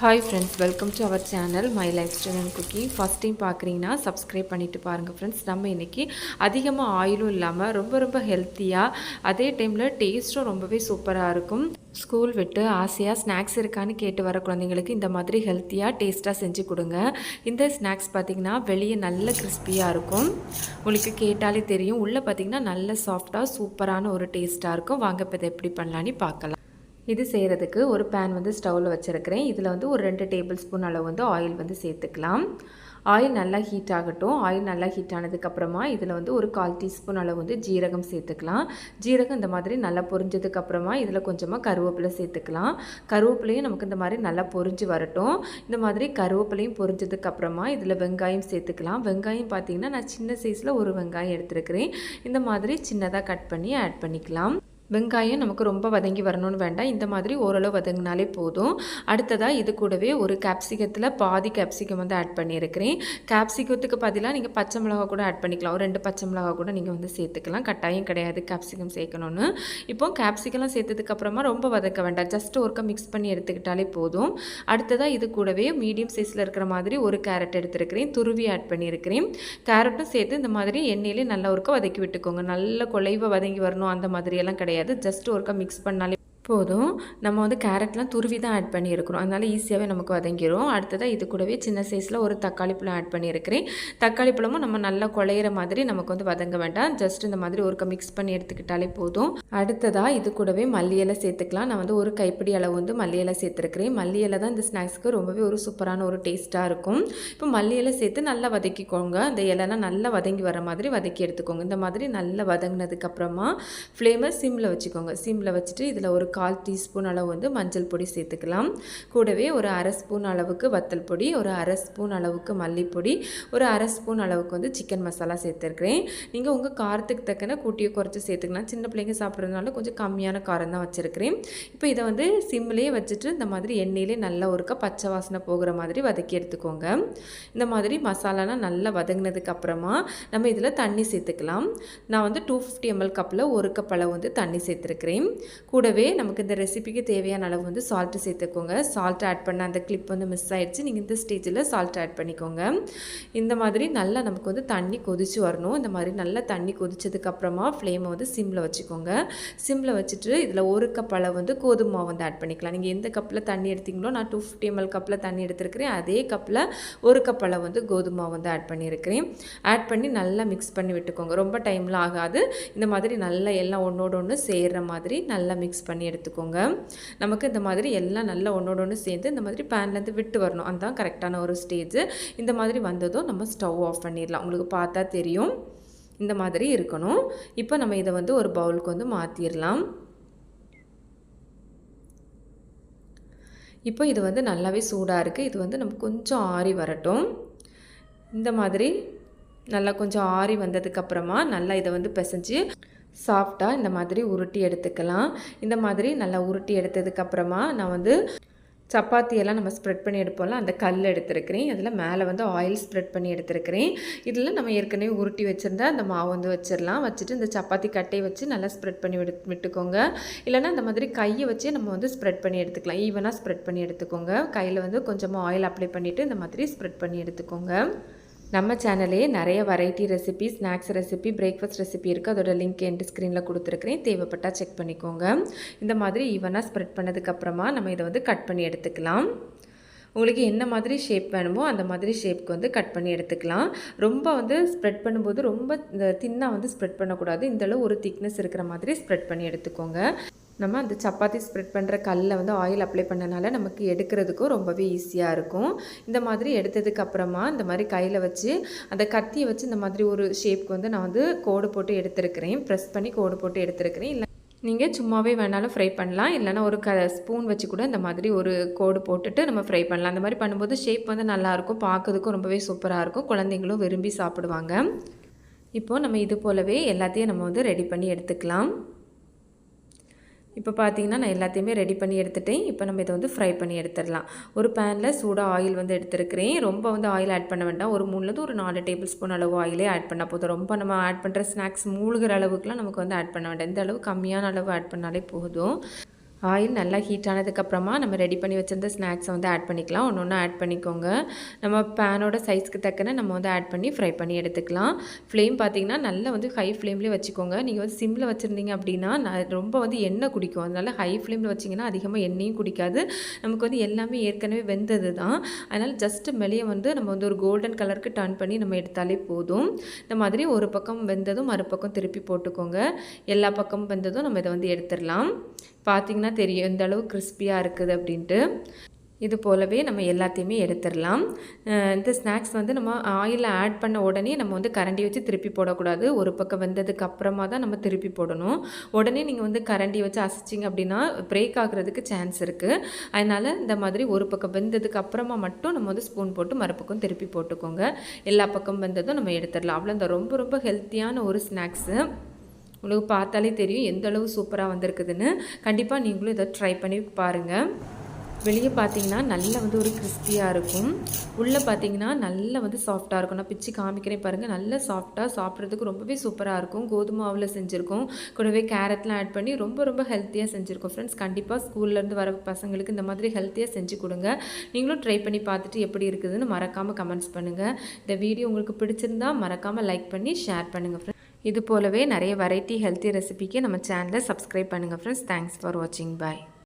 Hi friends, welcome to our channel my lifestyle and cooking. First time பார்க்குறீங்கன்னா subscribe பண்ணிவிட்டு பாருங்கள் friends. நம்ம இன்றைக்கி அதிகமாக ஆயிலும் இல்லாமல் ரொம்ப ஹெல்த்தியாக, அதே டைமில் டேஸ்ட்டும் ரொம்பவே சூப்பராக இருக்கும். ஸ்கூல் விட்டு ஆசையாக ஸ்நாக்ஸ் இருக்கான்னு கேட்டு வர குழந்தைங்களுக்கு இந்த மாதிரி ஹெல்த்தியாக டேஸ்ட்டாக செஞ்சு கொடுங்க. இந்த ஸ்நாக்ஸ் பார்த்திங்கன்னா வெளியே நல்ல கிறிஸ்பியாக இருக்கும். உங்களுக்கு கேட்டாலே தெரியும், உள்ளே பார்த்திங்கன்னா நல்ல சாஃப்டாக சூப்பரான ஒரு டேஸ்ட்டாக இருக்கும். வாங்க இப்போ இதை எப்படி பண்ணலான்னு பார்க்கலாம். இது செய்கிறதுக்கு ஒரு பேன் வந்து ஸ்டவ்வில் வச்சுருக்கிறேன். இதில் வந்து ஒரு 2 டேபிள் ஸ்பூன் அளவு வந்து ஆயில் வந்து சேர்த்துக்கலாம். ஆயில் நல்லா ஹீட் ஆகட்டும். ஆயில் நல்லா ஹீட் ஆனதுக்கப்புறமா இதில் வந்து ஒரு 1/4 டீஸ்பூன் அளவு வந்து ஜீரகம் சேர்த்துக்கலாம். ஜீரகம் இந்த மாதிரி நல்லா பொரிஞ்சதுக்கப்புறமா இதில் கொஞ்சமாக கருவேப்பிலை சேர்த்துக்கலாம். கருவேப்பிலையும் நமக்கு இந்த மாதிரி நல்லா பொரிஞ்சு வரட்டும். இந்த மாதிரி கருவேப்பிலையும் பொரிஞ்சதுக்கப்புறமா இதில் வெங்காயம் சேர்த்துக்கலாம். வெங்காயம் பார்த்திங்கன்னா நான் சின்ன சைஸில் ஒரு வெங்காயம் எடுத்துருக்கிறேன். இந்த மாதிரி சின்னதாக கட் பண்ணி ஆட் பண்ணிக்கலாம். வெங்காயம் நமக்கு ரொம்ப வதங்கி வரணும்னு வேண்டாம், இந்த மாதிரி ஓரளவு வதங்கினாலே போதும். அடுத்ததாக இது கூடவே ஒரு கேப்சிகத்தில் பாதி கேப்சிகம் வந்து ஆட் பண்ணியிருக்கிறேன். கேப்சிகத்துக்கு பதிலாக நீங்கள் பச்சை மிளகா கூட ஆட் பண்ணிக்கலாம். ஒரு 2 பச்சை மிளகா கூட நீங்கள் வந்து சேர்த்துக்கலாம். கட்டாயம் கிடையாது கேப்சிகம் சேர்க்கணும்னு. இப்போ கேப்சிகம்லாம் சேர்த்ததுக்கப்புறமா ரொம்ப வதக்க வேண்டாம், ஜஸ்ட் ஒருக்கா மிக்ஸ் பண்ணி எடுத்துக்கிட்டாலே போதும். அடுத்ததாக இது கூடவே மீடியம் சைஸில் இருக்கிற மாதிரி ஒரு கேரட் எடுத்துருக்கிறேன், துருவி ஆட் பண்ணியிருக்கிறேன். கேரட்டும் சேர்த்து இந்த மாதிரி எண்ணெயிலே நல்லா ஒருக்கா வதக்கி விட்டுக்கோங்க. நல்ல குலைவாக வதங்கி வரணும் அந்த மாதிரியெல்லாம் கிடையாது, ஜஸ்ட் ஒருக்கா மிக்ஸ் பண்ணாலே போதும். நம்ம வந்து கேரட்லாம் துருவி தான் ஆட் பண்ணியிருக்கிறோம், அதனால் ஈஸியாகவே நமக்கு வதங்கிடும். அடுத்ததாக இது கூடவே சின்ன சைஸில் ஒரு தக்காளி பழம் ஆட் பண்ணியிருக்கிறேன். தக்காளி பழமும் நம்ம நல்லா குழையிற மாதிரி நமக்கு வந்து வதங்க வேண்டாம், ஜஸ்ட் இந்த மாதிரி ஒருக்கா மிக்ஸ் பண்ணி எடுத்துக்கிட்டாலே போதும். அடுத்ததாக இது கூடவே மல்லி இலை சேர்த்துக்கலாம். நான் வந்து ஒரு கைப்பிடி அளவு வந்து மல்லி இலை சேர்த்துருக்கிறேன். மல்லி இலை தான் இந்த ஸ்நாக்ஸுக்கு ரொம்பவே ஒரு சூப்பரான ஒரு டேஸ்ட்டாக இருக்கும். இப்போ மல்லி இலை சேர்த்து நல்லா வதக்கிக்கோங்க. அந்த இலைலாம் நல்லா வதங்கி வர மாதிரி வதக்கி எடுத்துக்கோங்க. இந்த மாதிரி நல்லா வதங்கினதுக்கப்புறமா ஃப்ளேமை சிம்மில் வச்சுக்கோங்க. சிம்மில் வச்சுட்டு இதில் ஒரு 1/4 டீஸ்பூன் அளவு வந்து மஞ்சள் பொடி சேர்த்துக்கலாம். கூடவே ஒரு 1/2 ஸ்பூன் அளவுக்கு வத்தல் பொடி, ஒரு 1/2 ஸ்பூன் அளவுக்கு மல்லிப்பொடி, ஒரு 1/2 ஸ்பூன் அளவுக்கு வந்து சிக்கன் மசாலா சேர்த்துருக்கிறேன். நீங்கள் உங்கள் காரத்துக்கு தக்கன கூட்டியோ குறைச்சி சேர்த்துக்கலாம். சின்ன பிள்ளைங்க சாப்பிட்றதுனால கொஞ்சம் கம்மியான காரம் தான் வச்சுருக்கிறேன். இப்போ இதை வந்து சிம்லேயே வச்சுட்டு இந்த மாதிரி எண்ணெயிலே நல்லா ஒருக்கா பச்சை வாசனை போகிற மாதிரி வதக்கி எடுத்துக்கோங்க. இந்த மாதிரி மசாலாலாம் நல்லா வதங்கினதுக்கப்புறமா நம்ம இதில் தண்ணி சேர்த்துக்கலாம். நான் வந்து 250 ml கப்பில் 1 கப் அளவு வந்து தண்ணி சேர்த்துருக்கிறேன். கூடவே நமக்கு இந்த ரெசிபிக்கு தேவையான அளவு வந்து சால்ட்டு சேர்த்துக்கோங்க. சால்ட் ஆட் பண்ண அந்த கிளிப் வந்து மிஸ் ஆகிடுச்சு, நீங்கள் இந்த ஸ்டேஜில் சால்ட் ஆட் பண்ணிக்கோங்க. இந்த மாதிரி நல்லா நமக்கு வந்து தண்ணி கொதிச்சு வரணும். இந்த மாதிரி நல்லா தண்ணி கொதிச்சதுக்கப்புறமா ஃப்ளேமை வந்து சிம்மில் வச்சுக்கோங்க. சிம்மில் வச்சுட்டு இதில் 1 கப் அளவு வந்து கோதுமை மாவு வந்து ஆட் பண்ணிக்கலாம். நீங்கள் எந்த கப்பில் தண்ணி எடுத்தீங்களோ, நான் 250 ml கப்பில் தண்ணி எடுத்துருக்கிறேன், அதே கப்பில் 1 கப் அளவு வந்து கோதுமை மாவு வந்து ஆட் பண்ணியிருக்கிறேன். ஆட் பண்ணி நல்லா மிக்ஸ் பண்ணி விட்டுக்கோங்க. ரொம்ப டைம்லாம் ஆகாது. இந்த மாதிரி நல்லா எல்லாம் ஒன்றோடு ஒன்று சேர்கிற மாதிரி நல்லா மிக்ஸ் பண்ணி எடுத்துக்கோங்க. நமக்கு இந்த மாதிரி எல்லாம் நல்லா ஒன்றோடு ஒன்று சேர்ந்து இந்த மாதிரி பேன்லேருந்து விட்டு வரணும், அதுதான் கரெக்டான ஒரு ஸ்டேஜ். இந்த மாதிரி வந்ததும் நம்ம ஸ்டவ் ஆஃப் பண்ணிடலாம். உங்களுக்கு பார்த்தா தெரியும், இந்த மாதிரி இருக்கணும். இப்போ நம்ம இதை வந்து ஒரு பவுலுக்கு வந்து மாற்றிடலாம். இப்போ இது வந்து நல்லாவே சூடாக இருக்குது. இது வந்து நம்ம கொஞ்சம் ஆறி வரட்டும். இந்த மாதிரி நல்லா கொஞ்சம் ஆறி வந்ததுக்கப்புறமா நல்லா இதை வந்து பிசைஞ்சு சாஃப்டாக இந்த மாதிரி உருட்டி எடுத்துக்கலாம். இந்த மாதிரி நல்லா உருட்டி எடுத்ததுக்கப்புறமா நான் வந்து சப்பாத்தியெல்லாம் நம்ம ஸ்ப்ரெட் பண்ணி எடுப்போம்ல, அந்த கல் எடுத்துருக்கிறேன். அதில் மேலே வந்து ஆயில் ஸ்ப்ரெட் பண்ணி எடுத்துருக்கிறேன். இதில் நம்ம ஏற்கனவே உருட்டி வச்சுருந்தா அந்த மாவு வந்து வச்சிடலாம். வச்சுட்டு இந்த சப்பாத்தி கட்டையை வச்சு நல்லா ஸ்ப்ரெட் பண்ணி விட்டுக்கோங்க. இல்லைனா இந்த மாதிரி கையை வச்சு நம்ம வந்து ஸ்ப்ரெட் பண்ணி எடுத்துக்கலாம். ஈவனாக ஸ்ப்ரெட் பண்ணி எடுத்துக்கோங்க. கையில் வந்து கொஞ்சமாக ஆயில் அப்ளை பண்ணிவிட்டு இந்த மாதிரி ஸ்ப்ரெட் பண்ணி எடுத்துக்கோங்க. நம்ம சேனலே நிறைய variety recipe, snacks recipe, breakfast recipe இருக்குது. அதோட லிங்க் எண்ட் ஸ்க்ரீனில் கொடுத்துருக்கிறேன், தேவைப்பட்டால் செக் பண்ணிக்கோங்க. இந்த மாதிரி ஈவனாக ஸ்ப்ரெட் பண்ணதுக்கப்புறமா நம்ம இதை வந்து கட் பண்ணி எடுத்துக்கலாம். உங்களுக்கு என்ன மாதிரி ஷேப் வேணுமோ அந்த மாதிரி ஷேப்க்கு வந்து கட் பண்ணி எடுத்துக்கலாம். ரொம்ப வந்து ஸ்ப்ரெட் பண்ணும்போது ரொம்ப இந்த தின்னாக வந்து ஸ்ப்ரெட் பண்ணக்கூடாது. இந்தளவு ஒரு திக்னஸ் இருக்கிற மாதிரி ஸ்ப்ரெட் பண்ணி எடுத்துக்கோங்க. நம்ம அந்த சப்பாத்தி ஸ்ப்ரெட் பண்ணுற கல்லில் வந்து ஆயில் அப்ளை பண்ணனால நமக்கு எடுக்கிறதுக்கும் ரொம்பவே ஈஸியாக இருக்கும். இந்த மாதிரி எடுத்ததுக்கப்புறமா இந்த மாதிரி கையில் வச்சு அந்த கத்தியை வச்சு இந்த மாதிரி ஒரு ஷேப்க்கு வந்து நான் வந்து கோடு போட்டு எடுத்துருக்கிறேன். ப்ரெஸ் பண்ணி கோடு போட்டு எடுத்துருக்கிறேன். இல்லை நீங்கள் சும்மாவே வேணாலும் ஃப்ரை பண்ணலாம், இல்லைனா ஒரு ஸ்பூன் வச்சு கூட இந்த மாதிரி ஒரு கோடு போட்டுட்டு நம்ம ஃப்ரை பண்ணலாம். அந்த மாதிரி பண்ணும்போது ஷேப் வந்து நல்லாயிருக்கும், பார்க்கறதுக்கும் ரொம்பவே சூப்பராக இருக்கும், குழந்தைங்களும் விரும்பி சாப்பிடுவாங்க. இப்போது நம்ம இது போலவே எல்லாத்தையும் நம்ம வந்து ரெடி பண்ணி எடுத்துக்கலாம். இப்போ பார்த்தீங்கன்னா நான் எல்லாத்தையுமே ரெடி பண்ணி எடுத்துட்டேன். இப்போ நம்ம இதை வந்து ஃப்ரை பண்ணி எடுத்துடலாம். ஒரு பேனில் சூடாக ஆயில் வந்து எடுத்துருக்கிறேன். ரொம்ப வந்து ஆயில் ஆட் பண்ண வேண்டாம். ஒரு 3லேருந்து ஒரு 4 டேபிள் ஸ்பூன் அளவு ஆயிலே ஆட் பண்ணால் போதும். ரொம்ப நம்ம ஆட் பண்ணுற ஸ்நாக்ஸ் மூழ்கிற அளவுக்குலாம் நமக்கு வந்து ஆட் பண்ண வேண்டாம். இந்த அளவு கம்மியான அளவு ஆட் பண்ணாலே போதும். ஆயில் நல்லா ஹீட் ஆனதுக்கப்புறமா நம்ம ரெடி பண்ணி வச்சிருந்த ஸ்நாக்ஸை வந்து ஆட் பண்ணிக்கலாம். ஒன்று ஒன்றா ஆட் பண்ணிக்கோங்க. நம்ம பேனோட சைஸ்க்கு தக்கன நம்ம வந்து ஆட் பண்ணி ஃப்ரை பண்ணி எடுத்துக்கலாம். ஃப்ளேம் பார்த்திங்கன்னா நல்லா வந்து ஹை ஃப்ளேம்லேயே வச்சுக்கோங்க. நீங்கள் வந்து சிம்மில் வச்சுருந்தீங்க அப்படின்னா ரொம்ப வந்து எண்ணெய் குடிக்கும். அதனால் ஹை ஃப்ளேமில் வச்சிங்கன்னா அதிகமாக எண்ணெயும் குடிக்காது. நமக்கு வந்து எல்லாமே ஏற்கனவே வெந்தது தான். அதனால் ஜஸ்ட்டு வெளியே வந்து நம்ம வந்து ஒரு கோல்டன் கலருக்கு டர்ன் பண்ணி நம்ம எடுத்தாலே போதும். இந்த மாதிரி ஒரு பக்கம் வெந்ததும் மறுபக்கம் திருப்பி போட்டுக்கோங்க. எல்லா பக்கமும் வெந்ததும் நம்ம இதை வந்து எடுத்துடலாம். பார்த்திங்கன்னா தெரியும் எந்த அளவு கிறிஸ்பியாக இருக்குது அப்படின்ட்டு. இது போலவே நம்ம எல்லாத்தையுமே எடுத்துடலாம். இந்த ஸ்நாக்ஸ் வந்து நம்ம ஆயிலில் ஆட் பண்ண உடனே நம்ம வந்து கரண்டி வச்சு திருப்பி போடக்கூடாது. ஒரு பக்கம் வெந்ததுக்கு அப்புறமா தான் நம்ம திருப்பி போடணும். உடனே நீங்கள் வந்து கரண்டி வச்சு அசைச்சிங்க அப்படின்னா பிரேக் ஆகுறதுக்கு சான்ஸ் இருக்குது. அதனால் இந்த மாதிரி ஒரு பக்கம் வெந்ததுக்கு அப்புறமா மட்டும் நம்ம வந்து ஸ்பூன் போட்டு மறுபக்கம் திருப்பி போட்டுக்கோங்க. எல்லா பக்கம் வெந்ததும் நம்ம எடுத்துடலாம். அவ்வளோ இந்த ரொம்ப ரொம்ப ஹெல்த்தியான ஒரு ஸ்நாக்ஸு. உங்களுக்கு பார்த்தாலே தெரியும் எந்த அளவு சூப்பராக வந்திருக்குதுன்னு. கண்டிப்பாக நீங்களும் இதை ட்ரை பண்ணி பாருங்கள். வெளியே பார்த்தீங்கன்னா நல்லா வந்து ஒரு கிறிஸ்பியாக இருக்கும். உள்ளே பார்த்தீங்கன்னா நல்லா வந்து சாஃப்டாக இருக்கும். நான் பிச்சு காமிக்கிறேன் பாருங்கள். நல்லா சாஃப்டாக சாப்பிட்றதுக்கு ரொம்பவே சூப்பராக இருக்கும். கோதுமை மாவில் செஞ்சுருக்கோம். கூடவே கேரட்லாம் ஆட் பண்ணி ரொம்ப ரொம்ப ஹெல்த்தியாக செஞ்சுருக்கோம். ஃப்ரெண்ட்ஸ் கண்டிப்பாக ஸ்கூல்லேருந்து வர பசங்களுக்கு இந்த மாதிரி ஹெல்த்தியாக செஞ்சு கொடுங்க. நீங்களும் ட்ரை பண்ணி பார்த்துட்டு எப்படி இருக்குதுன்னு மறக்காமல் கமெண்ட்ஸ் பண்ணுங்கள். இந்த வீடியோ உங்களுக்கு பிடிச்சிருந்தா மறக்காமல் லைக் பண்ணி ஷேர் பண்ணுங்கள் ஃப்ரெண்ட்ஸ். இது போலவே நிறைய வெரைட்டி ஹெல்த்தி ரெசிபிக்கு நம்ம சேனலை சப்ஸ்கிரைப் பண்ணுங்கள் ஃப்ரெண்ட்ஸ். தேங்க்ஸ் ஃபார் வாட்சிங். பாய்.